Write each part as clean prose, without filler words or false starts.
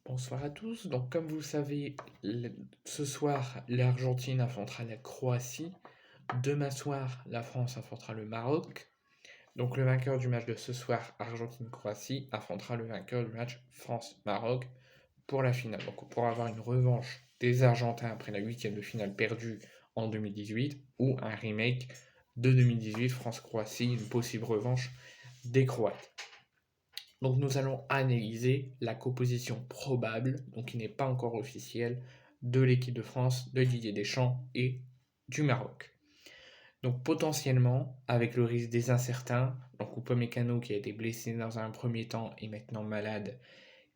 Bonsoir à tous. Donc, comme vous le savez, ce soir, l'Argentine affrontera la Croatie. Demain soir, la France affrontera le Maroc. Donc, le vainqueur du match de ce soir, Argentine-Croatie, affrontera le vainqueur du match France-Maroc pour la finale. Donc, pour avoir une revanche des Argentins après la huitième de finale perdue en 2018 ou un remake de 2018 France-Croatie, une possible revanche des Croates. Donc nous allons analyser la composition probable, donc qui n'est pas encore officielle, de l'équipe de France, de Didier Deschamps et du Maroc. Donc potentiellement, avec le risque des incertains, donc Upamecano qui a été blessé dans un premier temps et maintenant malade,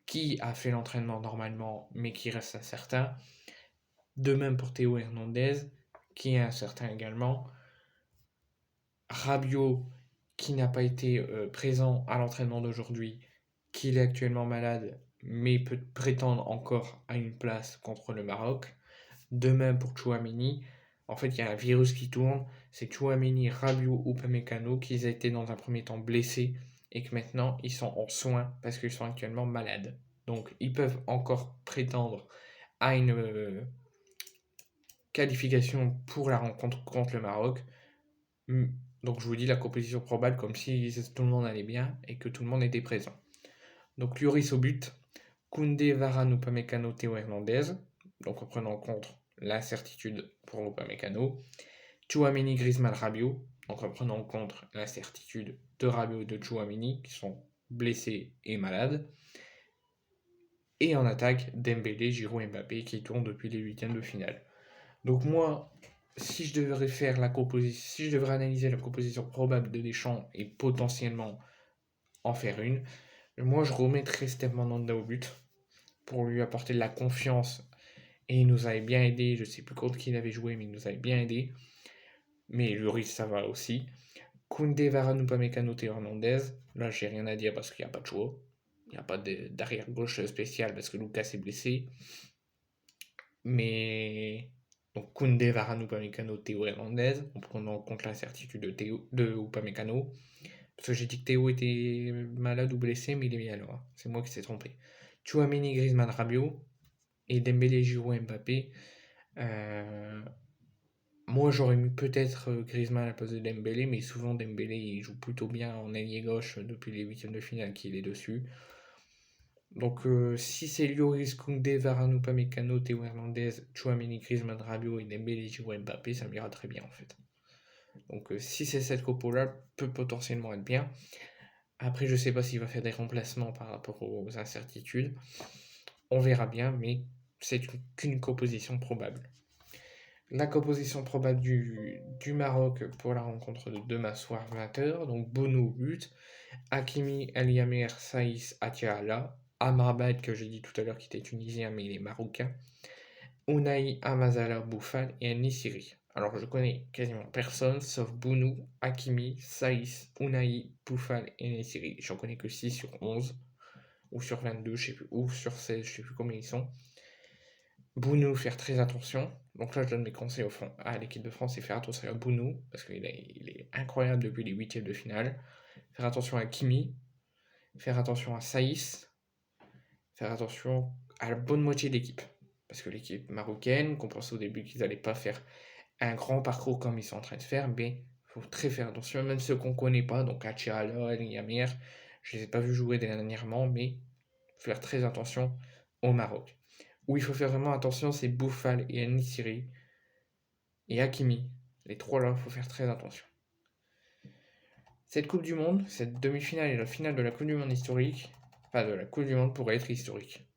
qui a fait l'entraînement normalement mais qui reste incertain. De même pour Théo Hernandez, qui est incertain également. Rabiot, qui n'a pas été présent à l'entraînement d'aujourd'hui, qu'il est actuellement malade, mais peut prétendre encore à une place contre le Maroc. De même pour Chouameni. En fait, il y a un virus qui tourne. C'est Chouameni, Rabiot ou Upamecano qui ont été dans un premier temps blessés et que maintenant ils sont en soins parce qu'ils sont actuellement malades. Donc ils peuvent encore prétendre à une qualification pour la rencontre contre le Maroc. Donc je vous dis la composition probable comme si tout le monde allait bien et que tout le monde était présent. Donc Lloris au but, Koundé, Varane, Upamecano, Théo Hernandez. Donc en prenant en compte l'incertitude pour Upamecano. Chouameni, Griezmann, Rabiot. Donc en prenant en compte l'incertitude de Rabiot et de Chouameni qui sont blessés et malades. Et en attaque, Dembélé, Giroud et Mbappé qui tournent depuis les huitièmes de finale. Donc moi, si je devrais faire si je devrais analyser la composition probable de Deschamps et potentiellement en faire une, moi je remettrais Steve Mandanda au but pour lui apporter de la confiance et il nous avait bien aidé. Je sais plus contre qui il avait joué, mais il nous avait bien aidé. Mais Lloris ça va aussi. Koundé, Varane, Upamecano, Théo Hernandez. Là j'ai rien à dire parce qu'il n'y a pas de choix. Il n'y a pas d'arrière gauche spécial parce que Lucas est blessé. Mais donc Koundé, Varane, Upamecano, Théo Hernandez, en prenant en compte l'incertitude de Upamecano. Parce que j'ai dit que Théo était malade ou blessé, mais il est bien là. C'est moi qui s'est trompé. Chouameni, Griezmann, Rabiot. Et Dembélé, Giroud, Mbappé. Euh, Moi, j'aurais mis peut-être Griezmann à la place de Dembélé, mais souvent Dembélé il joue plutôt bien en ailier gauche depuis les huitièmes de finale qu'il est dessus. Donc, si c'est Lloris, Koundé, Varane, Upamecano, Théo Hernandez, Chouameni, Griezmann, Rabiot et Dembélé, Giroud, Mbappé, ça m'ira très bien en fait. Donc, si c'est cette compo-là, peut potentiellement être bien. Après, je sais pas s'il va faire des remplacements par rapport aux incertitudes. On verra bien, mais c'est qu'une composition probable. La composition probable du Maroc pour la rencontre de demain soir 20h. Donc Bono au but, Hakimi, El Yamer, Saïs, Atiala, Amrabat que j'ai dit tout à l'heure qui était tunisien mais il est marocain, Unai, Amazala, Bouffal et Nisiri. Alors je connais quasiment personne sauf Bounou, Hakimi, Saïs, Unai, Bouffal et Nisiri. J'en connais que 6 sur 11 ou sur 22, je sais plus, ou sur 16, je sais plus combien ils sont. Bounou, faire très attention. Donc là, je donne mes conseils au fond à l'équipe de France et faire attention à Bounou, parce qu'il est incroyable depuis les huitièmes de finale. Faire attention à Kimi, faire attention à Saïs, faire attention à la bonne moitié de l'équipe. Parce que l'équipe marocaine, qu'on pensait au début qu'ils n'allaient pas faire un grand parcours comme ils sont en train de faire, mais il faut très faire attention, même ceux qu'on ne connaît pas, donc Achiala, El Yamir, je ne les ai pas vus jouer dernièrement, mais il faut faire très attention au Maroc. Où il faut faire vraiment attention, c'est Bouffal et Nisiri et Hakimi. Les trois là, il faut faire très attention. Cette Coupe du Monde, cette demi-finale et la finale de la Coupe du Monde historique, enfin de la Coupe du Monde pourrait être historique.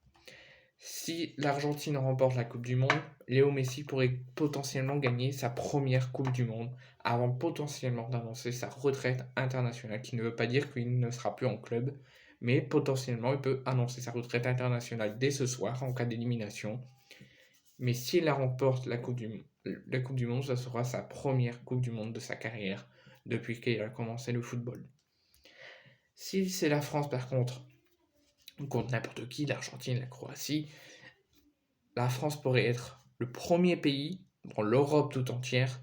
Si l'Argentine remporte la Coupe du Monde, Léo Messi pourrait potentiellement gagner sa première Coupe du Monde avant potentiellement d'annoncer sa retraite internationale, qui ne veut pas dire qu'il ne sera plus en club, mais potentiellement il peut annoncer sa retraite internationale dès ce soir en cas d'élimination. Mais s'il la remporte la Coupe du Monde, ça sera sa première Coupe du Monde de sa carrière depuis qu'il a commencé le football. Si c'est la France par contre n'importe qui, l'Argentine, la Croatie, la France pourrait être le premier pays dans l'Europe tout entière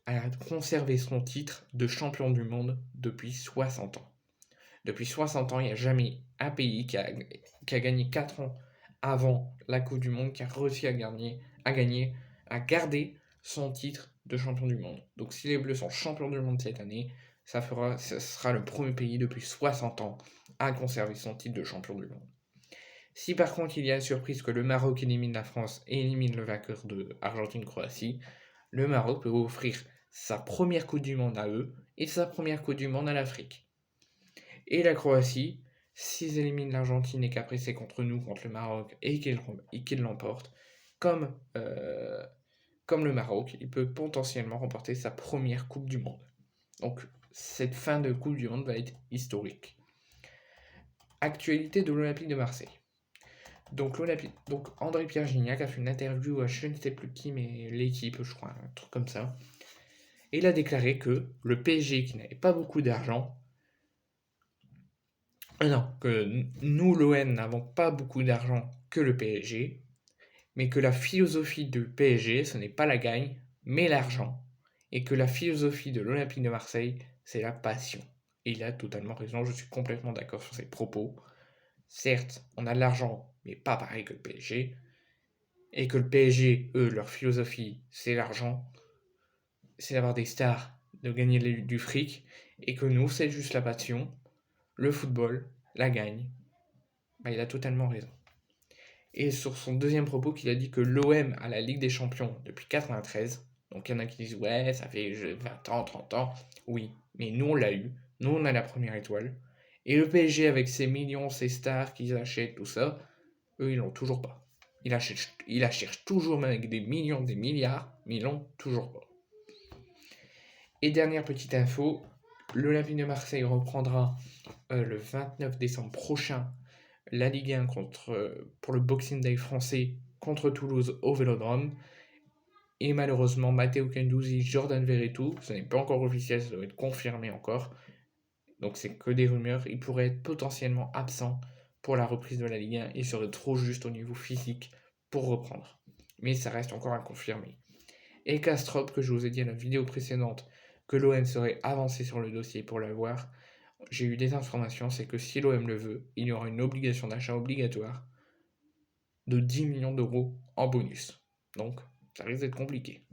à conserver son titre de champion du monde depuis 60 ans. Depuis 60 ans, il n'y a jamais un pays qui a gagné 4 ans avant la Coupe du Monde, qui a réussi à garder son titre de champion du monde. Donc si les Bleus sont champions du monde cette année, ce sera le premier pays depuis 60 ans à conserver son titre de champion du monde. Si par contre il y a la surprise que le Maroc élimine la France et élimine le vainqueur de Argentine-Croatie, le Maroc peut offrir sa première Coupe du Monde à eux et sa première Coupe du Monde à l'Afrique. Et la Croatie, s'ils éliminent l'Argentine et qu'après c'est contre nous, contre le Maroc, et qu'ils l'emportent, comme, comme le Maroc, il peut potentiellement remporter sa première Coupe du Monde. Donc cette fin de Coupe du Monde va être historique. Actualité de l'Olympique de Marseille. Donc André-Pierre Gignac a fait une interview à je ne sais plus qui, mais l'équipe, je crois, un truc comme ça. Et il a déclaré que le PSG, qui n'avait pas beaucoup d'argent, non, que nous, l'OM, n'avons pas beaucoup d'argent que le PSG, mais que la philosophie du PSG, ce n'est pas la gagne, mais l'argent. Et que la philosophie de l'Olympique de Marseille, c'est la passion. Et il a totalement raison, je suis complètement d'accord sur ses propos. Certes, on a de l'argent, mais pas pareil que le PSG. Et que le PSG, eux, leur philosophie, c'est l'argent, c'est d'avoir des stars, de gagner du fric. Et que nous, c'est juste la passion, le football, la gagne. Bah, il a totalement raison. Et sur son deuxième propos, qu'il a dit que l'OM a la Ligue des Champions depuis 93. Donc il y en a qui disent ouais, ça fait 20 ans, 30 ans. Oui, mais nous on l'a eu. Nous on a la première étoile. Et le PSG avec ses millions, ses stars qu'ils achètent, tout ça, eux ils l'ont toujours pas. Ils la cherchent toujours même avec des millions, des milliards, mais ils l'ont toujours pas. Et dernière petite info, l'Olympique de Marseille reprendra le 29 décembre prochain la Ligue 1 pour le Boxing Day français contre Toulouse au Vélodrome. Et malheureusement, Matteo Guendouzi, Jordan Verretou, ce n'est pas encore officiel, ça doit être confirmé encore. Donc c'est que des rumeurs. Il pourrait être potentiellement absent pour la reprise de la Ligue 1. Il serait trop juste au niveau physique pour reprendre. Mais ça reste encore à confirmer. Et Kastrop, que je vous ai dit à la vidéo précédente, que l'OM serait avancé sur le dossier pour l'avoir. J'ai eu des informations, c'est que si l'OM le veut, il y aura une obligation d'achat obligatoire de 10 millions d'euros en bonus. Donc, ça risque d'être compliqué.